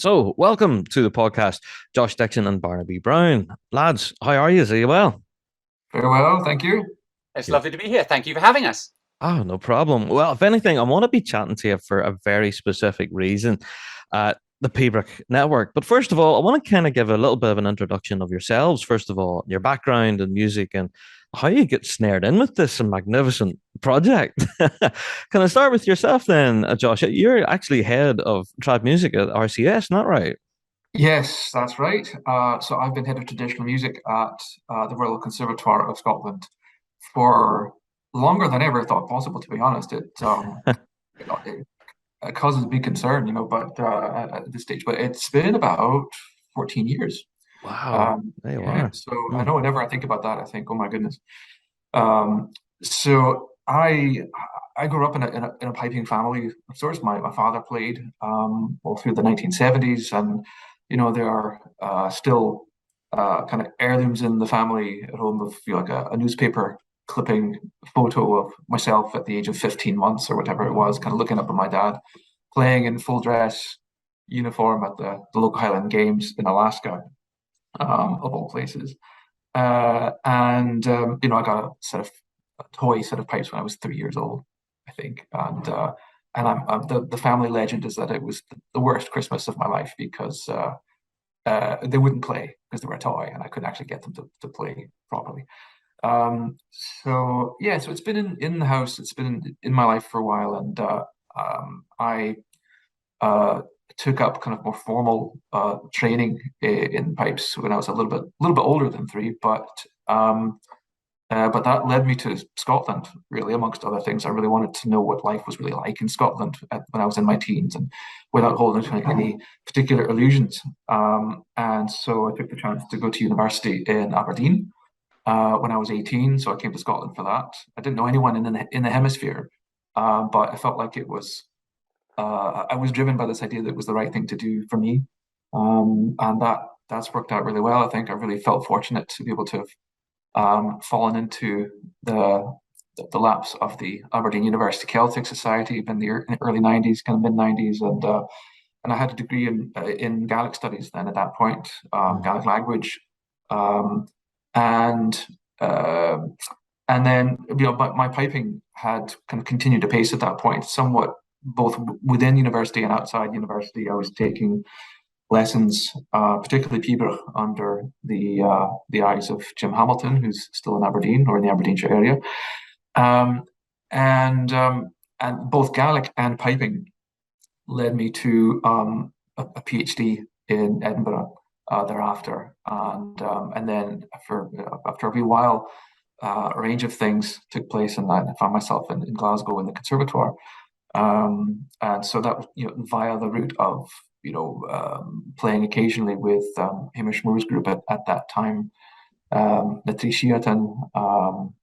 So, welcome to the podcast, Josh Dickson and Barnaby Brown. Lads, how are you? Are you well? Very well, thank you. It's Good. lovely to be here. Thank you for having us. Oh, no problem. Well, if anything, I want to be chatting to you for a very specific reason, the Pembroke Network. But first of all, I want to kind of give a little bit of an introduction of yourselves. First of all, your background and music and how you get snared in with this magnificent project. Can I start with yourself then, Josh? You're actually head of trad music at RCS, not right? Yes, that's right. So I've been head of traditional music at the Royal Conservatoire of Scotland for longer than I ever thought possible, to be honest. It causes me concern, but at this stage, but it's been about 14 years. Wow, there you Yeah, are. so I Hmm. know whenever I think about that, I think, oh my goodness. So I grew up in a piping family of sorts. My father played all through the 1970s, and there are still kind of heirlooms in the family at home of like a newspaper clipping photo of myself at the age of 15 months or whatever it was, kind of looking up at my dad playing in full dress uniform at the local Highland Games in Alaska, of all places. And I got a toy set of pipes when I was 3 years old, I think. And the family legend is that it was the worst Christmas of my life because they wouldn't play because they were a toy, and I couldn't actually get them to play properly. Um, so yeah, so it's been in the house. It's been in my life for a while, and I uh, took up kind of more formal training in pipes when I was a little bit older than three, but that led me to Scotland, really, amongst other things. I really wanted to know what life was really like in Scotland when I was in my teens, and without holding to any particular illusions. And so I took the chance to go to university in Aberdeen when I was 18. So I came to Scotland for that. I didn't know anyone in the hemisphere, but I felt like I was driven by this idea that it was the right thing to do for me, and that's worked out really well. I think I really felt fortunate to be able to have fallen into the laps of the Aberdeen University Celtic Society in the early '90s, kind of mid '90s, and I had a degree in Gaelic studies then at that point, Gaelic language, um, and uh, and then my piping had kind of continued to pace at that point, somewhat both within university and outside university. I was taking lessons, particularly Peeber, under the eyes of Jim Hamilton, who's still in Aberdeen or in the Aberdeenshire area, um, and both Gaelic and piping led me to a PhD in Edinburgh thereafter, and then after a wee while, a range of things took place, and I found myself in Glasgow in the conservatoire. And so that was, via the route of, playing occasionally with Hamish Moore's group at that time, the Trishiatan,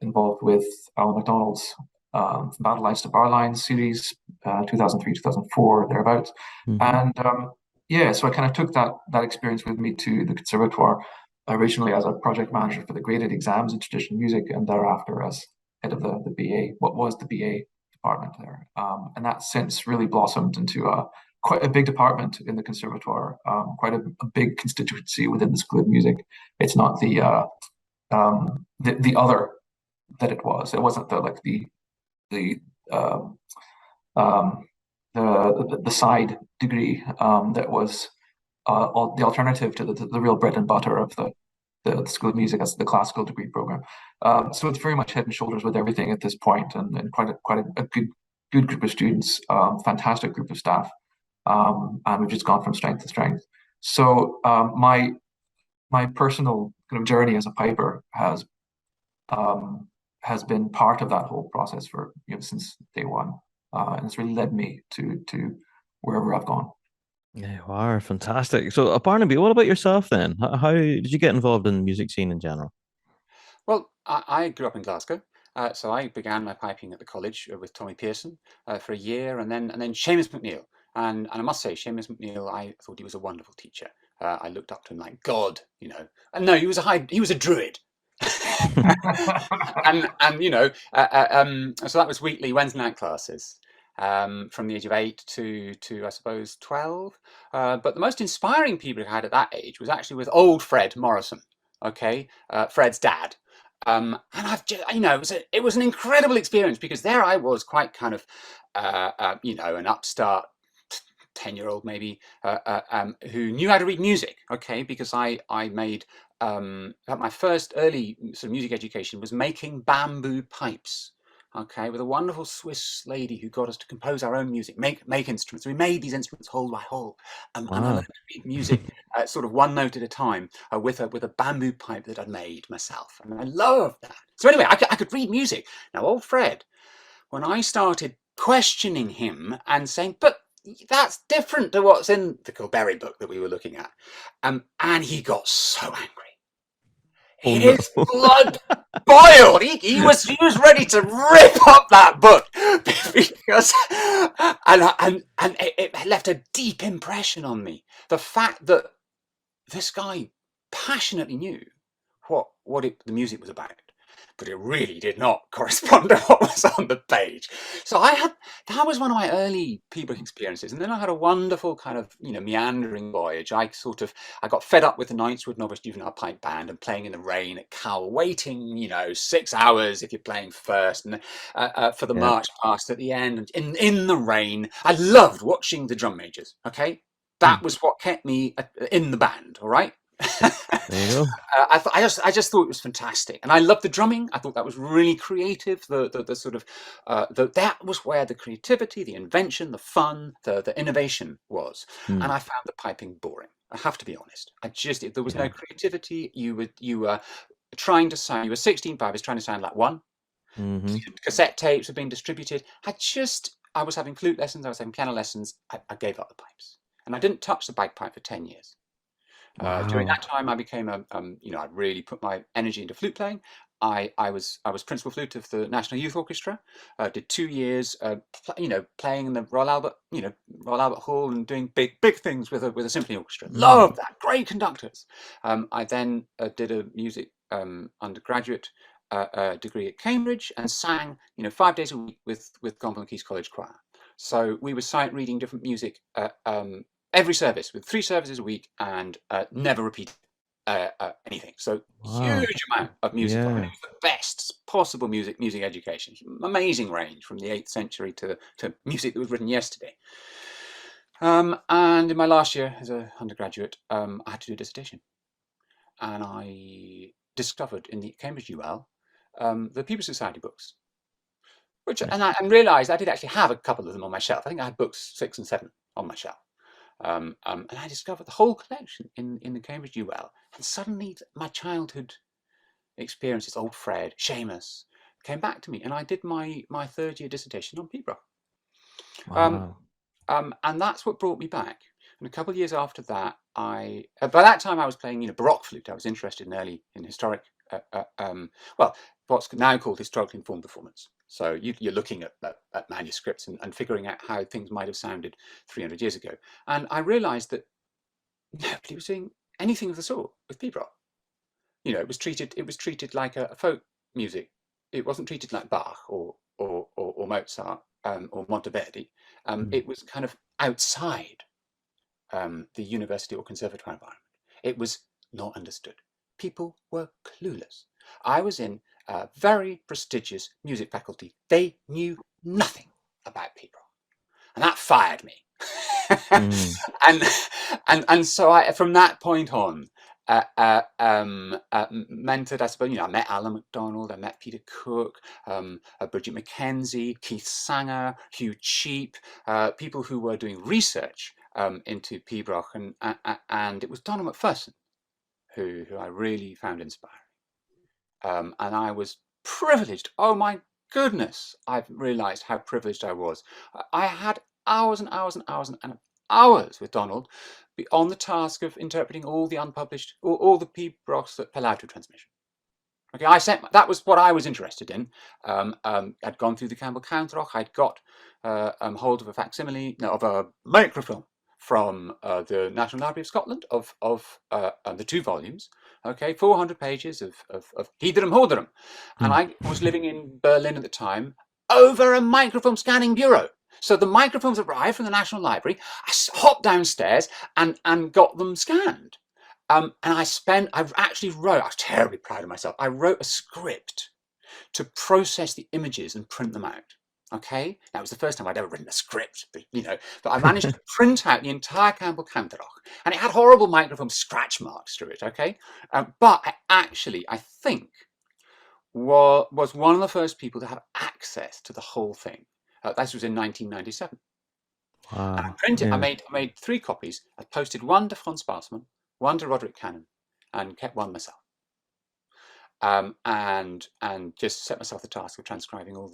involved with Alan MacDonald's Battle Lines to Bar Lines series, 2003, 2004, thereabouts. Mhm. And yeah, so I kind of took that experience with me to the conservatoire, originally as a project manager for the graded exams in traditional music, and thereafter as head of the BA, what was the BA department there. And that since really blossomed into quite a big department in the conservatoire, quite a big constituency within the School of Music. It's not the other that it was. It wasn't the um, um, the side degree that was the alternative to the real bread and butter of the School of Music as the classical degree program. So it's very much head and shoulders with everything at this point, and quite a good group of students, fantastic group of staff, and we've just gone from strength to strength. So my personal kind of journey as a piper um, has been part of that whole process for since day one, and it's really led me to wherever I've gone. Yeah, you are fantastic. So, Barnaby, what about yourself then? How did you get involved in the music scene in general? Well, I grew up in Glasgow, so I began my piping at the college with Tommy Pearson for a year, and then Seamus McNeill. And I must say, Seamus McNeill, I thought he was a wonderful teacher. I looked up to him like God, And no, he was a druid. and so that was weekly Wednesday night classes. from the age of 8 to I suppose 12. But the most inspiring people I had at that age was actually with old Fred Morrison, okay, Fred's dad. And I've just, it was an incredible experience, because there I was, quite kind of, an upstart 10-year-old maybe, who knew how to read music, okay, because I made, my first early sort of music education was making bamboo pipes, okay, with a wonderful Swiss lady who got us to compose our own music, make instruments. We made these instruments hole by hole, and I learned to read music sort of one note at a time, with a bamboo pipe that I'd made myself, and I loved that. So anyway, I could read music. Now, old Fred, when I started questioning him and saying, but that's different to what's in the Colberry book that we were looking at, and he got so angry. His blood boiled. He was ready to rip up that book, because and it left a deep impression on me. The fact that this guy passionately knew what the music was about, but it really did not correspond to what was on the page. So that was one of my early Pembroke experiences. And then I had a wonderful kind of, meandering voyage. I got fed up with the Knightswood Novice Juvenile Pipe Band and playing in the rain at Cowell, waiting, 6 hours if you're playing first, and for the march past at the end, and in the rain. I loved watching the drum majors, okay? That was what kept me in the band, all right? There you go. I just thought it was fantastic, and I loved the drumming. I thought that was really creative. The sort of that was where the creativity, the invention, the fun, the innovation was. And I found the piping boring. I have to be honest. If there was no creativity, you were trying to sound. You were 16 pipers trying to sound like one. Cassette tapes were being distributed. I was having flute lessons. I was having piano lessons. I gave up the pipes, and I didn't touch the bagpipe for 10 years. During that time, I became I really put my energy into flute playing. I was principal flute of the National Youth Orchestra. Did 2 years, playing in the Royal Albert Hall, and doing big things with a symphony orchestra. Loved that. Great conductors. I then did a music undergraduate degree at Cambridge, and sang 5 days a week with Gonville Keys College Choir. So we were sight reading different music every service, with 3 services a week, and never repeat anything. So huge amount of music. I mean, it was the best possible music education. Amazing range from the 8th century to music that was written yesterday. And in my last year as an undergraduate, I had to do a dissertation, and I discovered in the Cambridge UL the People Society books, and realised I did actually have a couple of them on my shelf. I think I had books 6 and 7 on my shelf. And I discovered the whole collection in the Cambridge UL, and suddenly my childhood experiences, old Fred, Seamus, came back to me, and I did my 3rd year dissertation on Pembroke. And that's what brought me back. And a couple of years after that, by that time I was playing Baroque flute. I was interested in historic, what's now called historically informed performance. So you're looking at manuscripts and figuring out how things might have sounded 300 years ago. And I realised that nobody was doing anything of the sort with Pembroke. It was treated like a folk music. It wasn't treated like Bach or Mozart or Monteverdi. It was kind of outside the university or conservatoire environment. It was not understood. People were clueless. I was in a very prestigious music faculty. They knew nothing about Pembroke, and that fired me. And so I, from that point on, mentored, I suppose. I met Alan MacDonald, I met Peter Cook, Bridget Mackenzie, Keith Sanger, Hugh Cheap, people who were doing research into Pembroke, and it was Donald McPherson who I really found inspiring. And I was privileged. Oh my goodness, I've realised how privileged I was. I had hours and hours and hours and hours with Donald on the task of interpreting all the unpublished, all the Pembrokes that fell out of transmission. Okay, that was what I was interested in. I'd gone through the Campbell Counterrock. I'd got hold of of a microfilm from the National Library of Scotland of the 2 volumes. Okay, 400 pages of Heatherum Horderum. And I was living in Berlin at the time, over a microfilm scanning bureau. So the microfilms arrived from the National Library. I hopped downstairs and got them scanned. And I actually wrote, I was terribly proud of myself. I wrote a script to process the images and print them out. Okay, that was the first time I'd ever written a script, but I managed to print out the entire Campbell Counterlock, and it had horrible microfilm scratch marks through it. Okay, but I think was one of the first people to have access to the whole thing. This was in 1997. Wow. And I printed. Yeah. I made 3 copies. I posted one to Franz Bassmann, one to Roderick Cannon, and kept one myself. And just set myself the task of transcribing all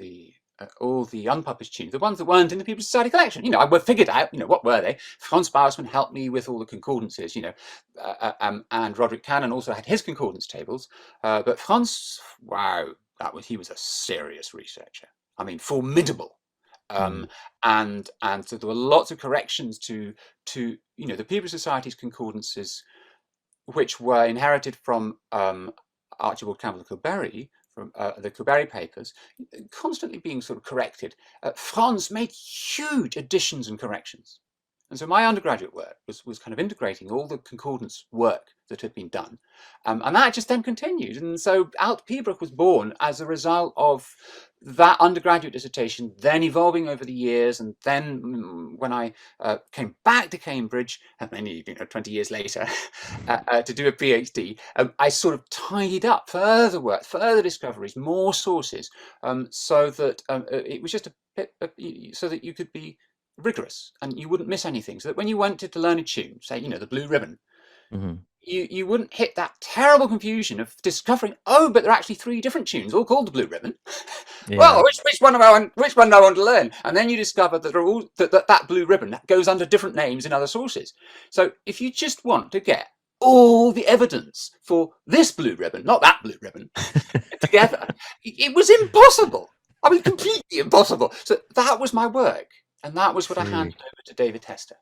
the unpublished tunes, the ones that weren't in the People's Society collection. I figured out, what were they? Franz Bassmann helped me with all the concordances, and Roderick Cannon also had his concordance tables. But Franz, wow, he was a serious researcher. I mean, formidable. And so there were lots of corrections to the People's Society's concordances, which were inherited from Archibald Campbell Kilberry, from the Kilberry papers, constantly being sort of corrected. Franz made huge additions and corrections. And so my undergraduate work was kind of integrating all the concordance work that had been done. And that just then continued. And so Alt Piebroek was born as a result of that undergraduate dissertation, then evolving over the years. And then when I came back to Cambridge, many 20 years later, to do a PhD, I sort of tidied up further work, further discoveries, more sources, so that it was just so that you could be rigorous and you wouldn't miss anything, so that when you wanted to learn a tune, say the Blue Ribbon, you wouldn't hit that terrible confusion of discovering, but there are actually 3 different tunes all called the Blue Ribbon. Yeah. Well, which one do I want to learn? And then you discover that that Blue Ribbon goes under different names in other sources. So if you just want to get all the evidence for this Blue Ribbon, not that Blue Ribbon, together, it was impossible. I mean, completely impossible. So that was my work. And that was what I handed over to David Hester.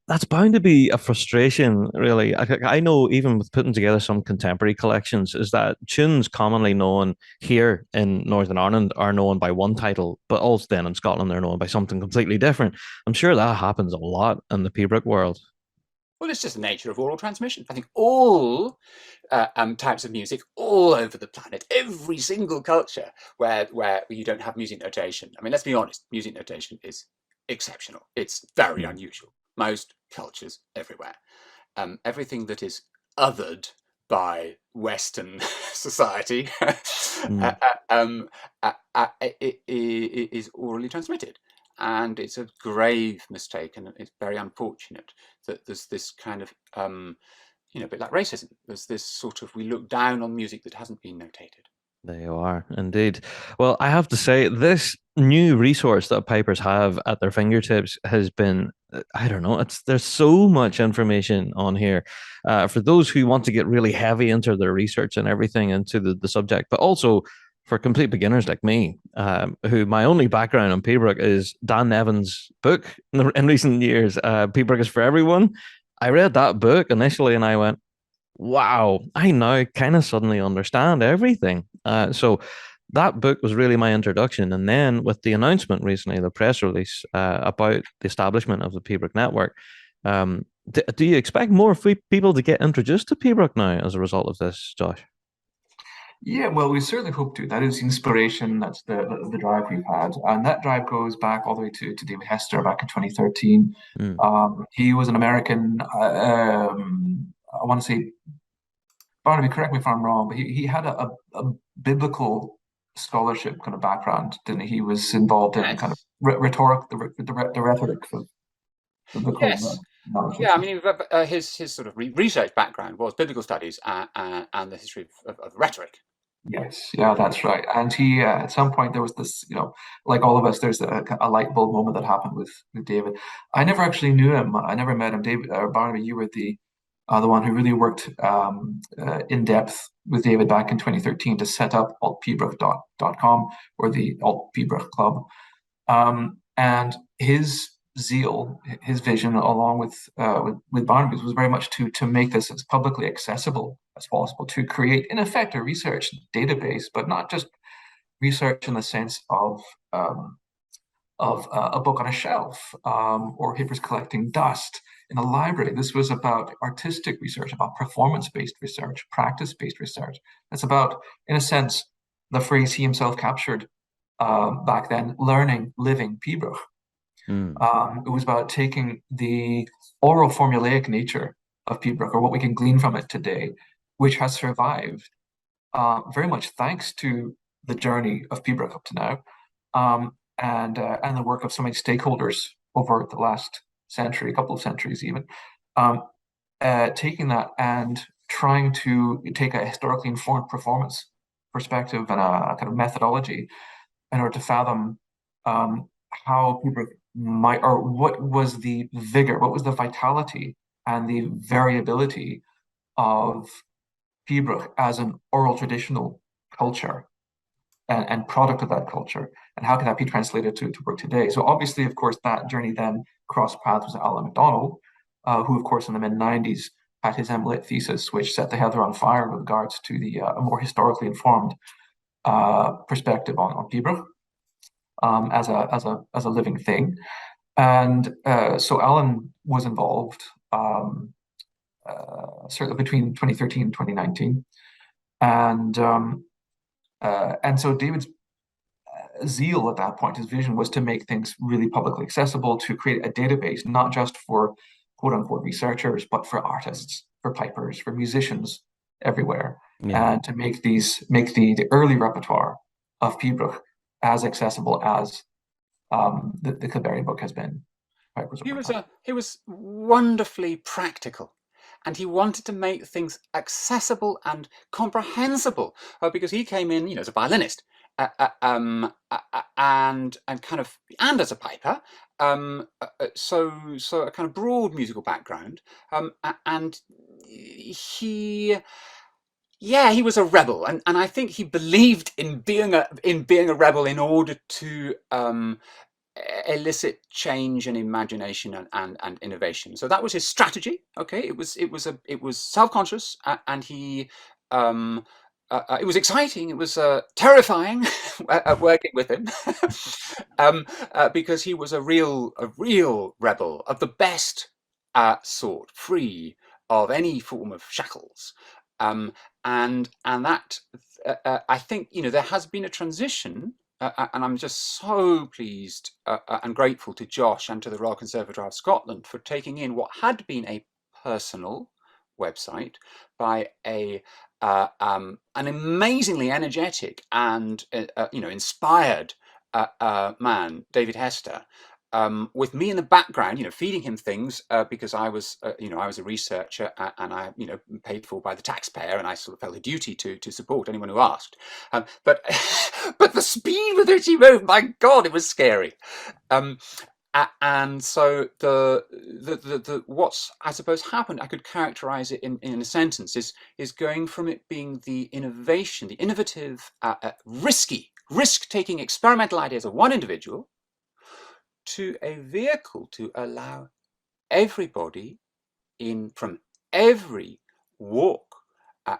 That's bound to be a frustration, really. I know, even with putting together some contemporary collections, is that tunes commonly known here in Northern Ireland are known by one title, but also then in Scotland they're known by something completely different. I'm sure that happens a lot in the Piebroek world. Well, it's just the nature of oral transmission. I think all types of music all over the planet, every single culture where you don't have music notation. I mean, let's be honest, music notation is exceptional. It's very unusual. Most cultures everywhere. Everything that is othered by Western society is orally transmitted. And it's a grave mistake, and it's very unfortunate that there's this kind of, a bit like racism. There's this sort of, we look down on music that hasn't been notated. There you are, indeed. Well, I have to say, this new resource that Pipers have at their fingertips has been, I don't know, there's so much information on here for those who want to get really heavy into their research and everything into the subject, but also for complete beginners like me, who my only background on Piebroek is Dan Nevin's book in recent years, Piebroek is for Everyone. I read that book initially and I went, wow, I now kind of suddenly understand everything. So that book was really my introduction. And then with the announcement recently, the press release about the establishment of the Piebroek Network, do you expect more people to get introduced to Piebroek now as a result of this, Josh? Yeah, well, we certainly hope to. That is the inspiration. That's the drive we've had, and that drive goes back all the way to David Hester back in 2013. He was an American. I want to say, Barnaby, correct me if I'm wrong, but he had a biblical scholarship kind of background, didn't he? He was involved in kind of rhetoric, the rhetoric of biblical. Yes. Yeah, I mean, his sort of research background was biblical studies and the history of rhetoric. Yes, yeah, that's right. And he, at some point, there was this, like all of us, there's a light bulb moment that happened with David. I never actually knew him. I never met him. David or Barnaby, you were the one who really worked in depth with David back in 2013 to set up altpiebroek.com, or the Alt Piebroek Club. And his zeal, his vision, along with Barnaby's, was very much to make this as publicly accessible as possible, to create, in effect, a research database, but not just research in the sense of of a book on a shelf, or papers collecting dust in a library. This was about artistic research, about performance-based research, practice-based research. It's about, in a sense, the phrase he himself captured back then, learning, living Pibroch. It was about taking the oral formulaic nature of Pibroch, or what we can glean from it today, which has survived very much thanks to the journey of Pibroch up to now, and the work of so many stakeholders over the last century, a couple of centuries even, taking that and trying to take a historically informed performance perspective and a kind of methodology in order to fathom how Pibroch might, or what was the vigor, what was the vitality and the variability of Pibroch as an oral traditional culture and product of that culture, and how can that be translated to work today? So obviously, of course, that journey then crossed paths with Alan MacDonald, who, of course, in the mid-90s had his MLit thesis, which set the Heather on fire with regards to the a more historically informed perspective on Pibroch as a living thing. And so Alan was involved certainly between 2013 and 2019. And so David's zeal at that point, his vision was to make things really publicly accessible, to create a database, not just for quote unquote researchers, but for artists, for pipers, for musicians everywhere. And to make the early repertoire of Pibroch as accessible as the Kilberry book has been. He was wonderfully practical, and he wanted to make things accessible and comprehensible because he came in, as a violinist and as a piper, so a kind of broad musical background, and he was a rebel, and I think he believed in being a rebel in order to elicit change and imagination and innovation. So that was his strategy. Okay, it was self-conscious, and he it was exciting. It was terrifying working with him because he was a real rebel of the best sort, free of any form of shackles. And that I think there has been a transition. And I'm just so pleased and grateful to Josh and to the Royal Conservatoire of Scotland for taking in what had been a personal website by an amazingly energetic and inspired man, David Hester, with me in the background, feeding him things because I was a researcher and I, paid for by the taxpayer, and I sort of felt a duty to support anyone who asked. But the speed with which he moved, my God, it was scary. And so the what's I suppose happened, I could characterize it in a sentence, is going from it being the innovation, the innovative, risk-taking experimental ideas of one individual, to a vehicle to allow everybody from every walk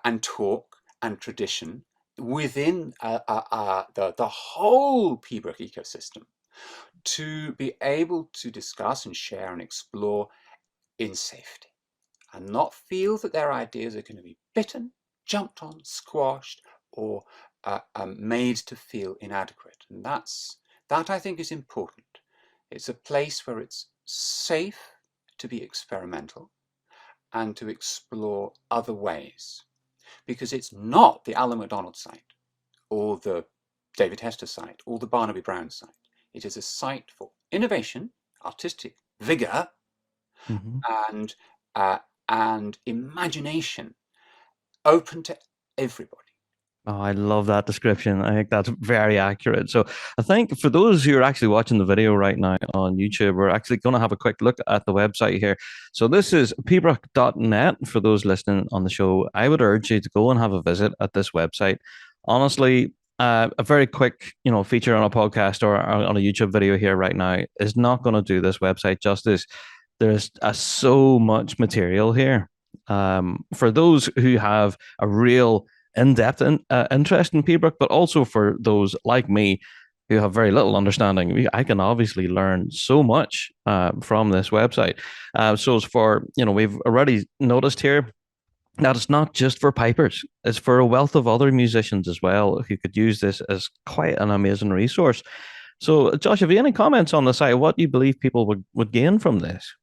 and talk and tradition within the whole Pibroch ecosystem to be able to discuss and share and explore in safety, and not feel that their ideas are going to be bitten, jumped on, squashed, or made to feel inadequate. And that I think is important. It's a place where it's safe to be experimental and to explore other ways, because it's not the Alan MacDonald site or the David Hester site or the Barnaby Brown site. It is a site for innovation, artistic vigor, and imagination, open to everybody. Oh, I love that description. I think that's very accurate. So I think for those who are actually watching the video right now on YouTube, we're actually going to have a quick look at the website here. So this is pibroch.net. For those listening on the show, I would urge you to go and have a visit at this website. Honestly, a very quick, feature on a podcast or on a YouTube video here right now is not going to do this website justice. There's so much material here. For those who have a real in-depth interest in Pibroch, but also for those like me who have very little understanding, I can obviously learn so much from this website. So as for, we've already noticed here that it's not just for pipers, it's for a wealth of other musicians as well who could use this as quite an amazing resource. So, Josh, have you any comments on the site? What do you believe people would gain from this?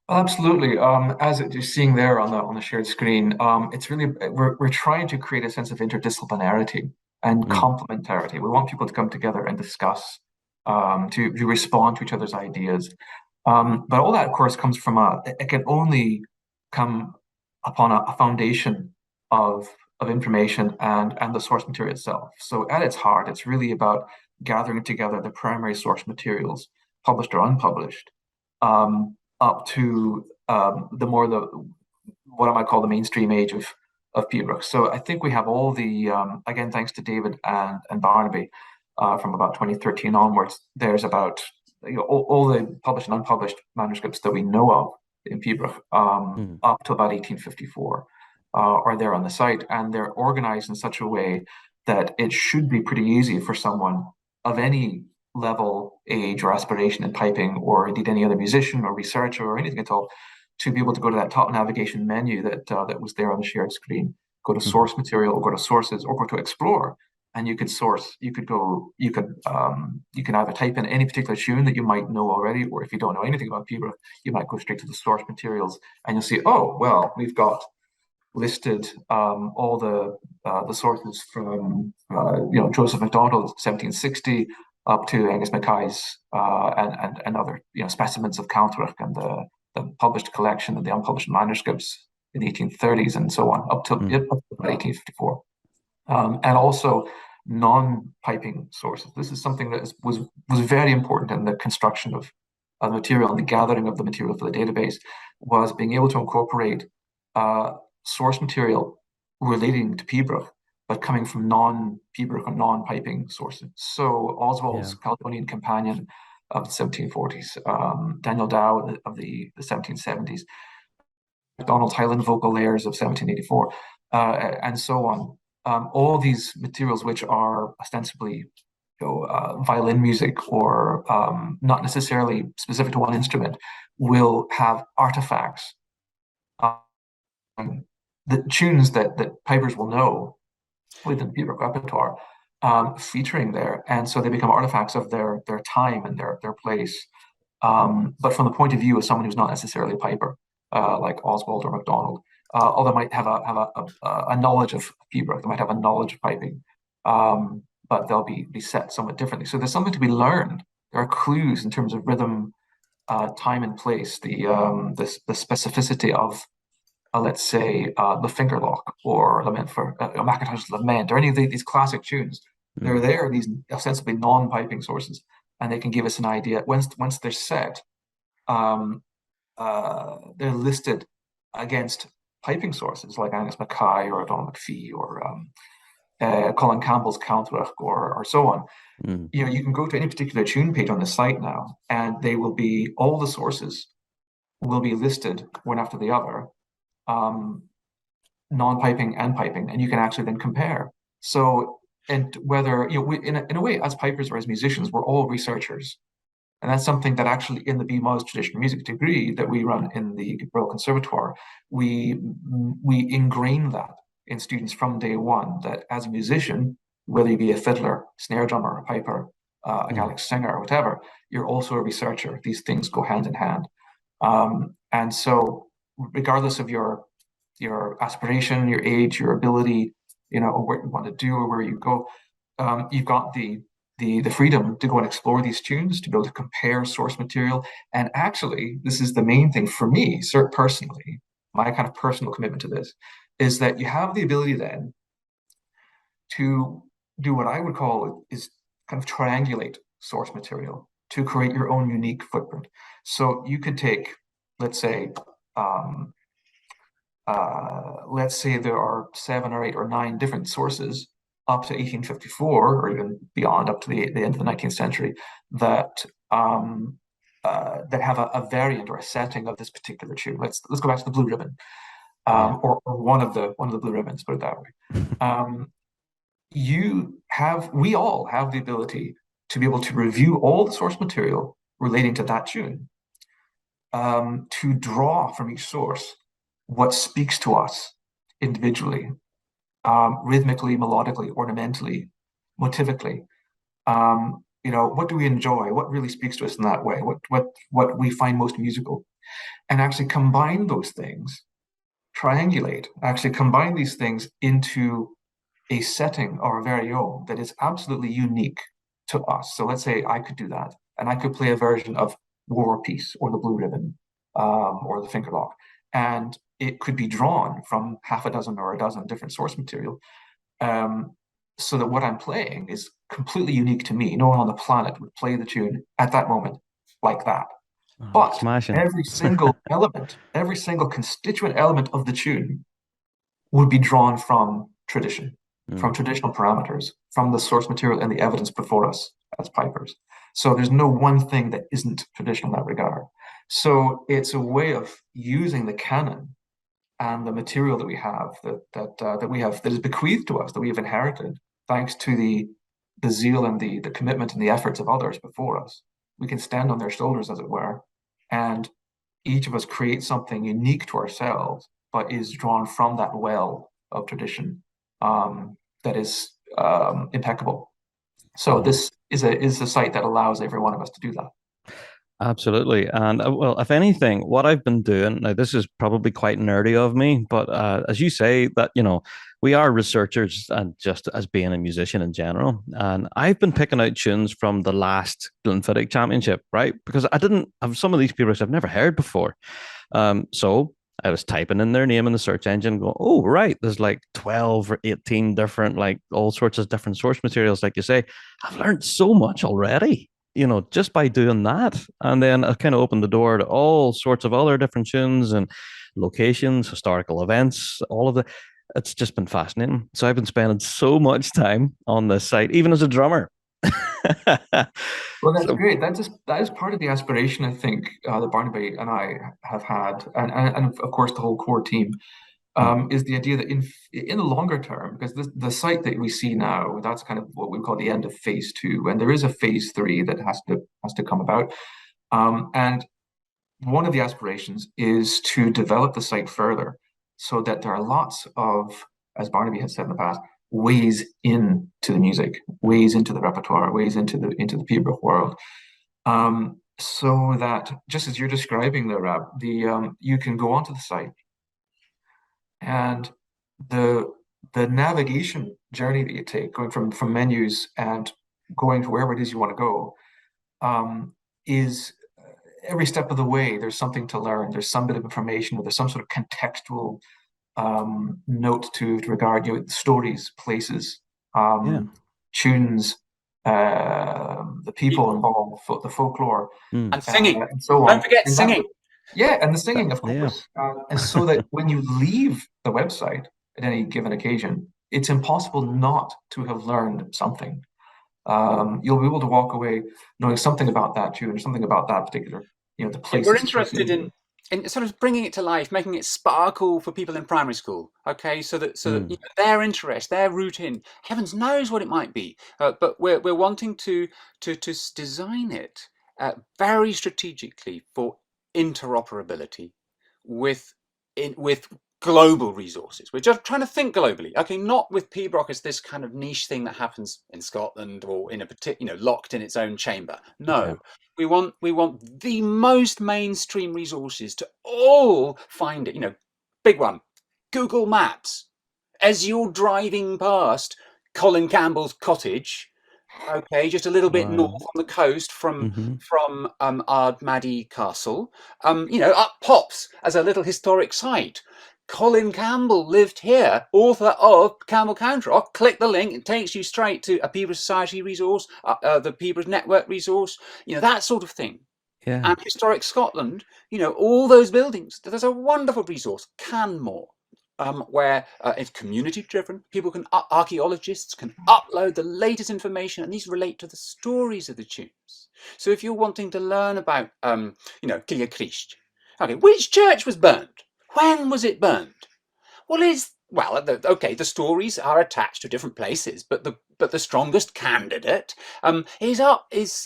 Absolutely. As you're seeing there on the shared screen, it's really we're trying to create a sense of interdisciplinarity and Mm, complementarity. We want people to come together and discuss, to respond to each other's ideas. But all that, of course, comes from it can only come upon a foundation of information and the source material itself. So at its heart, it's really about gathering together the primary source materials, published or unpublished, up to the what I might call the mainstream age of Peterbrook. So I think we have all the again, thanks to David and Barnaby, from about 2013 onwards. There's about all the published and unpublished manuscripts that we know of in Peterbrook, mm, up to about 1854, are there on the site, and they're organized in such a way that it should be pretty easy for someone of any level, age, or aspiration in piping, or indeed any other musician or researcher or anything at all, to be able to go to that top navigation menu that was there on the shared screen, go to mm, source material, or go to sources, or go to explore, and you could source. You can either type in any particular tune that you might know already, or if you don't know anything about Peterborough, you might go straight to the source materials, and you'll see, oh well, we've got listed all the sources from Joseph MacDonald 1760 up to Angus Mackay's and other specimens of Calthrach and the published collection and the unpublished manuscripts in the 1830s and so on up to mm. 1854, and also non-piping sources. This is something that was very important in the construction of the material and the gathering of the material for the database, was being able to incorporate uh, source material relating to Pibroch, but coming from non-Pibroch or non-piping sources. So Yeah. Oswald's Caledonian Companion of the 1740s, Daniel Dow of the 1770s, MacDonald's Highland Vocal Layers of 1784, and so on. All these materials, which are ostensibly violin music or not necessarily specific to one instrument, will have artifacts, the tunes that pipers will know within the Pibroch repertoire, featuring there, and so they become artifacts of their time and their place. But from the point of view of someone who's not necessarily a piper, like Oswald or MacDonald, although might have a knowledge of Pibroch, they might have a knowledge of piping, but they'll be set somewhat differently. So there's something to be learned. There are clues in terms of rhythm, time and place, the specificity of let's say the Fingerlock or Lament for Macintosh's Lament or any of these classic tunes. They're Mm, there, these ostensibly non-piping sources, and they can give us an idea. Once they're set, they're listed against piping sources like Angus Mackay or Donald McPhee or Colin Campbell's Calthrach or so on. mm, You can go to any particular tune page on the site now, and they will be all the sources will be listed one after the other, um, non-piping and piping, and you can actually then compare. So, and whether in a way, as pipers or as musicians, we're all researchers, and that's something that actually in the BMOS traditional music degree that we run in the Royal Conservatoire, we ingrain that in students from day one. That as a musician, whether you be a fiddler, snare drummer, a piper, a mm. Gaelic singer, or whatever, you're also a researcher. These things go hand in hand, and so regardless of your aspiration, your age, your ability, or what you want to do or where you go, you've got the freedom to go and explore these tunes, to be able to compare source material. And actually, this is the main thing for me, personally, my kind of personal commitment to this, is that you have the ability then to do what I would call is kind of triangulate source material to create your own unique footprint. So you could take, let's say, there are 7 or 8 or 9 different sources up to 1854 or even beyond, up to the end of the 19th century, that that have a variant or a setting of this particular tune. Let's go back to the Blue Ribbon, Yeah. or one of the Blue Ribbons, put it that way. Um, we all have the ability to be able to review all the source material relating to that tune, to draw from each source what speaks to us individually, rhythmically, melodically, ornamentally, motivically. What do we enjoy? What really speaks to us in that way? What we find most musical, and actually combine those things, actually combine these things into a setting of our very own that is absolutely unique to us. So let's say I could do that, and I could play a version of War or Peace or the Blue Ribbon, or the Fingerlock, and it could be drawn from half a dozen or a dozen different source material, so that what I'm playing is completely unique to me. No one on the planet would play the tune at that moment like that. But Smashing. every single element, every single constituent element of the tune would be drawn from tradition, from traditional parameters, from the source material and the evidence before us as pipers. So there's no one thing that isn't traditional in that regard. So it's a way of using the canon and the material that we have that is bequeathed to us, that we have inherited, thanks to the zeal and the commitment and the efforts of others before us. We can stand on their shoulders, as it were, and each of us create something unique to ourselves, but is drawn from that well of tradition, that is impeccable. So this is a site that allows every one of us to do that. Absolutely. And well, if anything, what I've been doing now, this is probably quite nerdy of me, but as you say, that, we are researchers and just as being a musician in general. And I've been picking out tunes from the last Glenfiddich Championship, right? Because I didn't have some of these people I've never heard before. So I was typing in their name in the search engine, going, oh, right, there's like 12 or 18 different, like all sorts of different source materials, like you say. I've learned so much already, just by doing that. And then I kind of opened the door to all sorts of other different tunes and locations, historical events, all of the. It's just been fascinating. So I've been spending so much time on this site, even as a drummer. Well, that's So, great. That is part of the aspiration, I think, that Barnaby and I have had, and of course the whole core team, is the idea that in the longer term, because the site that we see now, that's kind of what we call the end of phase 2, and there is a phase 3 that has to come about. And one of the aspirations is to develop the site further, so that there are lots of, as Barnaby has said in the past, ways into the music, ways into the repertoire, ways into the Peterborough world. So that, just as you're describing there, Rab, you can go onto the site, and the navigation journey that you take, going from menus and going to wherever it is you want to go, is every step of the way there's something to learn. There's some bit of information, or there's some sort of contextual note to regard, stories, places, tunes, the people involved, the folklore, and singing, and so on. Don't forget singing. Yeah, and the singing, of Yeah. course. And so that when you leave the website at any given occasion, it's impossible not to have learned something. You'll be able to walk away knowing something about that tune, or something about that particular, the place. We're interested in sort of bringing it to life, making it sparkle for people in primary school. Okay, so that their interest, their route in, heavens knows what it might be, but we're wanting to design it very strategically for interoperability with global resources. We're just trying to think globally. Okay, not with Pembroke as this kind of niche thing that happens in Scotland or in a particular, locked in its own chamber. No. Yeah. We want the most mainstream resources to all find it. Big one, Google Maps. As you're driving past Colin Campbell's cottage, okay, just a little bit north on the coast from Ardmaddy Castle, up pops as a little historic site. Colin Campbell lived here, author of Campbell Counter-Rock. Click the link, it takes you straight to a Peterborough Society resource, the Peterborough Network resource, that sort of thing. Yeah. And Historic Scotland, all those buildings. There's a wonderful resource, Canmore, where it's community driven. People archaeologists can upload the latest information, and these relate to the stories of the tunes. So if you're wanting to learn about, Killiacreast, okay, which church was burned? When was it burned? Well, it's well, the stories are attached to different places, but the strongest candidate is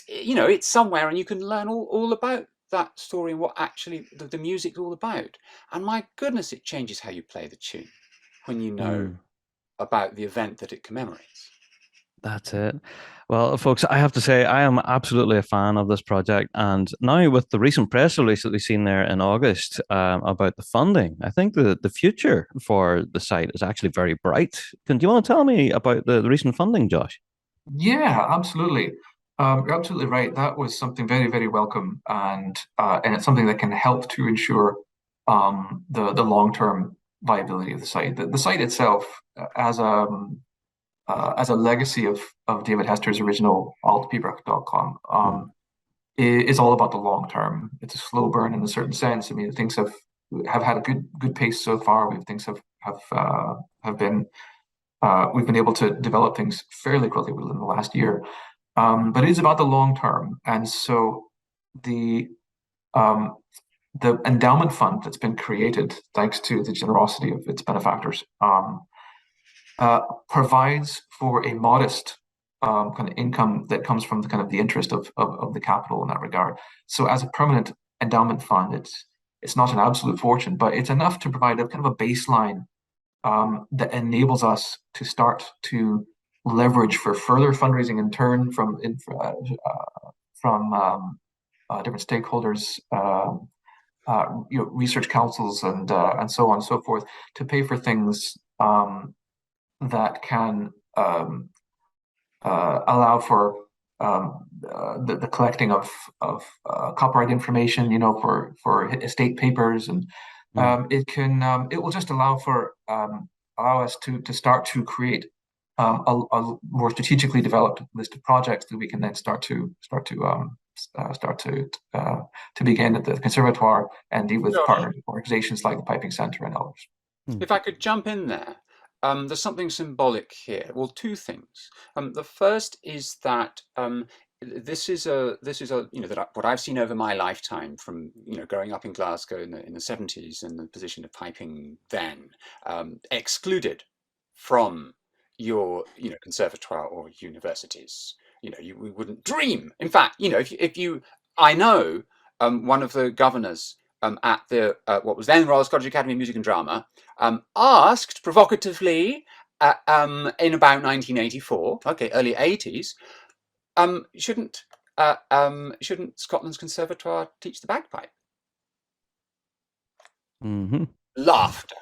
it's somewhere, and you can learn all about that story and what actually the music's all about. And my goodness, it changes how you play the tune when you know about the event that it commemorates. That's it. Well, folks, I have to say I am absolutely a fan of this project, and now with the recent press release that we've seen there in August about the funding, I think the future for the site is actually very bright. Do you want to tell me about the recent funding, Josh? Yeah, absolutely. You're absolutely right. That was something very, very welcome, and it's something that can help to ensure the long-term viability of the site. The site itself, as a legacy of David Hester's original altpbrook.com, is all about the long term. It's a slow burn in a certain sense. I mean, things have had a good pace so far. Things have been we've been able to develop things fairly quickly within the last year. But it is about the long term, and so the um, the endowment fund that's been created, thanks to the generosity of its benefactors, provides for a modest kind of income that comes from the kind of the interest of the capital in that regard. So as a permanent endowment fund, it's not an absolute fortune, but it's enough to provide a kind of a baseline that enables us to start to leverage for further fundraising in turn from different stakeholders, research councils, and so on and so forth, to pay for things that can allow for the collecting of copyright information, for estate papers, and it will just allow us to start to create a more strategically developed list of projects that we can then start to begin at the conservatoire and deal with partner organizations like the Piping Centre and others. If I could jump in there, there's something symbolic here. Well, two things. The first is that this is what I've seen over my lifetime, from growing up in Glasgow in the 70s, and the position of piping then, excluded from your conservatoire or universities. We wouldn't dream. In fact, I know one of the governors at the what was then Royal Scottish Academy of Music and Drama, asked provocatively in about 1984, early 80s, shouldn't Scotland's Conservatoire teach the bagpipe? Laughter.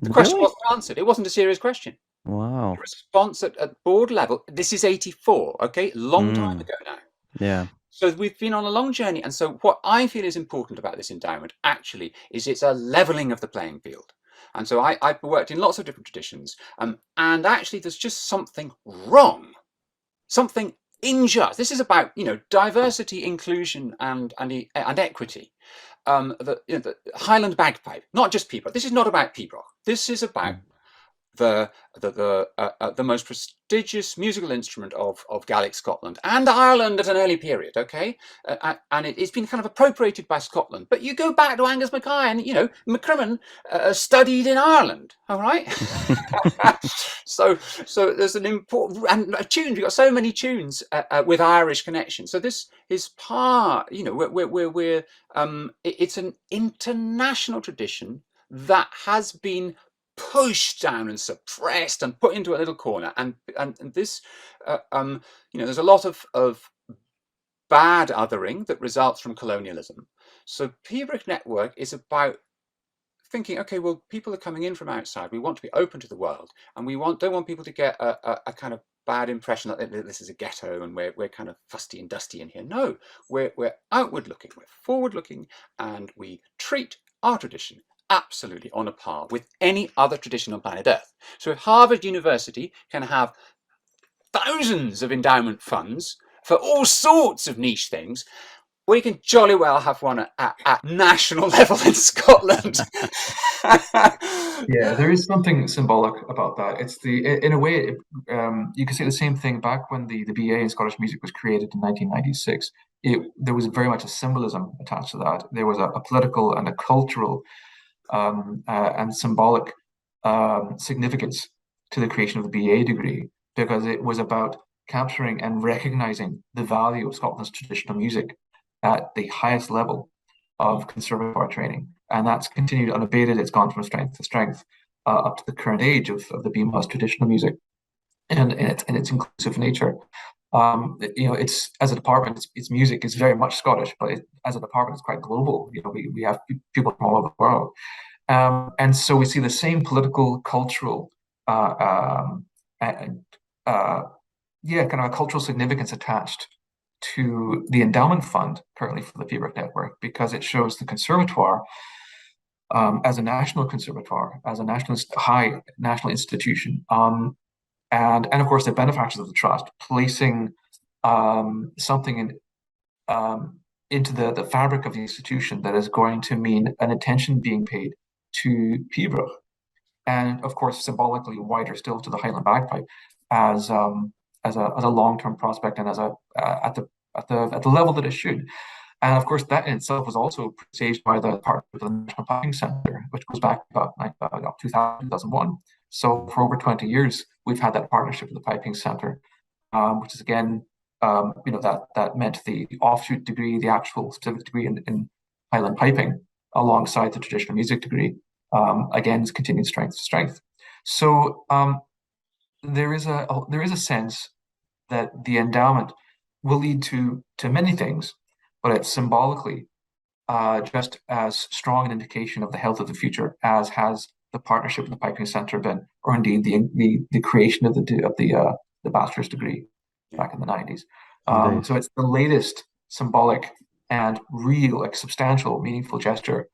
The question wasn't answered. It wasn't a serious question. Wow. The response at board level, this is 84, long time ago now. Yeah. So we've been on a long journey. And so what I feel is important about this endowment actually is it's a leveling of the playing field. And so I've worked in lots of different traditions, and actually there's just something wrong, something unjust. This is about diversity, inclusion, and equity. The Highland bagpipe, not just pibroch. This is not about pibroch. This is about the most prestigious musical instrument of Gaelic Scotland and Ireland at an early period, and it's been kind of appropriated by Scotland. But you go back to Angus Mackay, and McCrimmon studied in Ireland, all right. So there's an important and tunes. We've got so many tunes with Irish connection. So this is part. It's an international tradition that has been pushed down and suppressed and put into a little corner, and this there's a lot of bad othering that results from colonialism. So pibroch Network is about thinking, well, people are coming in from outside, we want to be open to the world, and we don't want people to get a kind of bad impression that this is a ghetto and we're kind of fusty and dusty in here. No, we're outward looking, we're forward looking, and we treat our tradition absolutely on a par with any other tradition on planet Earth. So if Harvard University can have thousands of endowment funds for all sorts of niche things, we can jolly well have one at national level in Scotland. Yeah, there is something symbolic about that. In a way, you can say the same thing back when the BA in Scottish music was created in 1996. There was very much a symbolism attached to that. There was a political and a cultural and symbolic significance to the creation of the BA degree, because it was about capturing and recognizing the value of Scotland's traditional music at the highest level of conservatoire training. And that's continued unabated. It's gone from strength to strength up to the current age of the BMUS traditional music and its inclusive nature. It's, as a department, its music is very much Scottish, but as a department, it's quite global. We have people from all over the world. And so we see the same political, cultural, kind of a cultural significance attached to the endowment fund currently for the Pembroke Network, because it shows the conservatoire as a national conservatoire, as a high national institution, and of course the benefactors of the trust placing something into the fabric of the institution that is going to mean an attention being paid to Pembroke, and of course symbolically wider still to the Highland bagpipe as a long-term prospect and as at the level that it should. And of course, that in itself was also presaged by the partnership of the National Piping Centre, which goes back about 2001. So for over 20 years, we've had that partnership with the Piping Centre, which is again, that meant the offshoot degree, the actual specific degree in Highland piping, alongside the traditional music degree, again, is continued strength to strength. So there is a sense that the endowment will lead to many things, but it's symbolically just as strong an indication of the health of the future as has the partnership with the Piping Centre been, or indeed the creation of the bachelor's degree back in the 90s. So it's the latest symbolic and real, substantial, meaningful gesture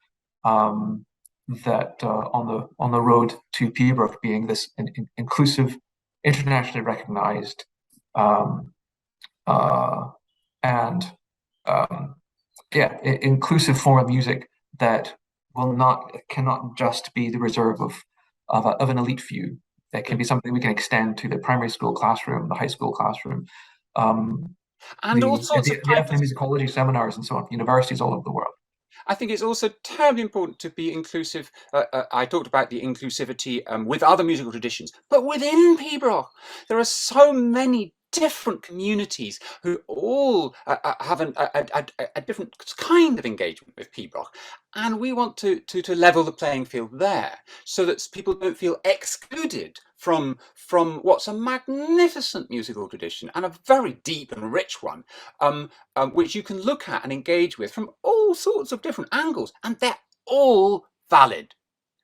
that on the road to Pembroke being this inclusive, internationally recognized inclusive form of music that cannot just be the reserve of an elite few. That can be something we can extend to the primary school classroom, the high school classroom, and all sorts of musicology seminars and so on, universities all over the world. I think it's also terribly important to be inclusive. I talked about the inclusivity with other musical traditions, but within Pembroke, there are so many different communities who all have a different kind of engagement with Pembroke, and we want to level the playing field there so that people don't feel excluded from what's a magnificent musical tradition and a very deep and rich one, which you can look at and engage with from all sorts of different angles, and they're all valid.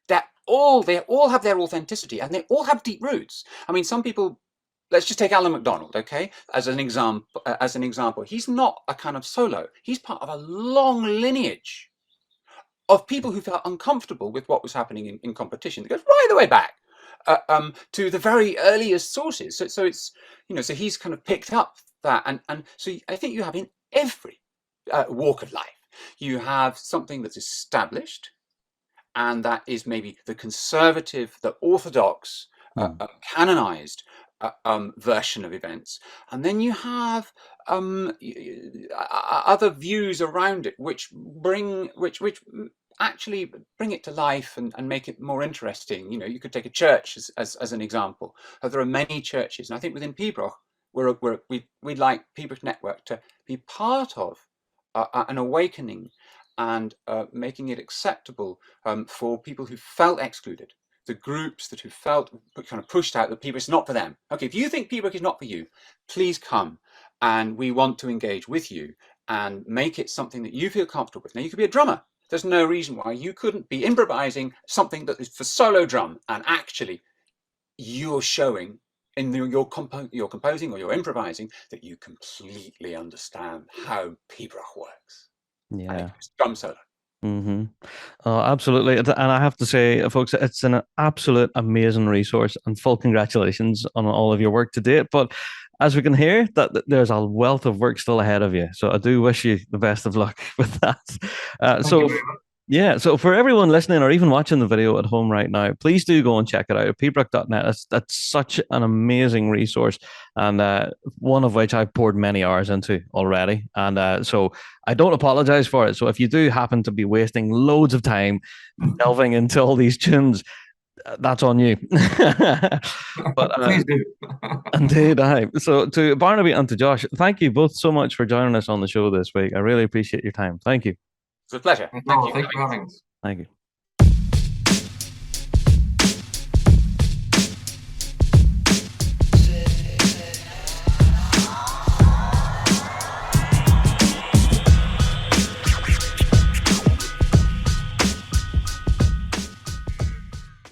They all have their authenticity, and they all have deep roots. I mean, some people. Let's just take Alan MacDonald, okay, as an example. He's not a kind of solo. He's part of a long lineage of people who felt uncomfortable with what was happening in competition. That goes right the way back to the very earliest sources. So it's, so he's kind of picked up that. And so I think you have in every walk of life, you have something that's established, and that is maybe the conservative, the orthodox, canonized version of events, and then you have other views around it, which actually bring it to life and make it more interesting. You could take a church as an example. There are many churches, and I think within Pembroke, we'd like Pembroke Network to be part of an awakening and making it acceptable for people who felt excluded. The groups who felt kind of pushed out, that Pembroke is not for them. Okay, if you think Pembroke is not for you, please come, and we want to engage with you and make it something that you feel comfortable with. Now, you could be a drummer. There's no reason why you couldn't be improvising something that is for solo drum, and actually you're showing in your composing or your improvising that you completely understand how Pembroke works. Yeah, it's drum solo. Mm-hmm. Oh, absolutely. And I have to say, folks, it's an absolute amazing resource, and full congratulations on all of your work to date. But as we can hear, that there's a wealth of work still ahead of you. So I do wish you the best of luck with that. So for everyone listening or even watching the video at home right now, please do go and check it out at pbrook.net. That's such an amazing resource, and one of which I've poured many hours into already. And so I don't apologize for it. So if you do happen to be wasting loads of time delving into all these tunes, That's on you. But Please do. indeed, so to Barnaby and to Josh, thank you both so much for joining us on the show this week. I really appreciate your time. Thank you. It's a pleasure. Thank you. Thank you for having us. Thank you.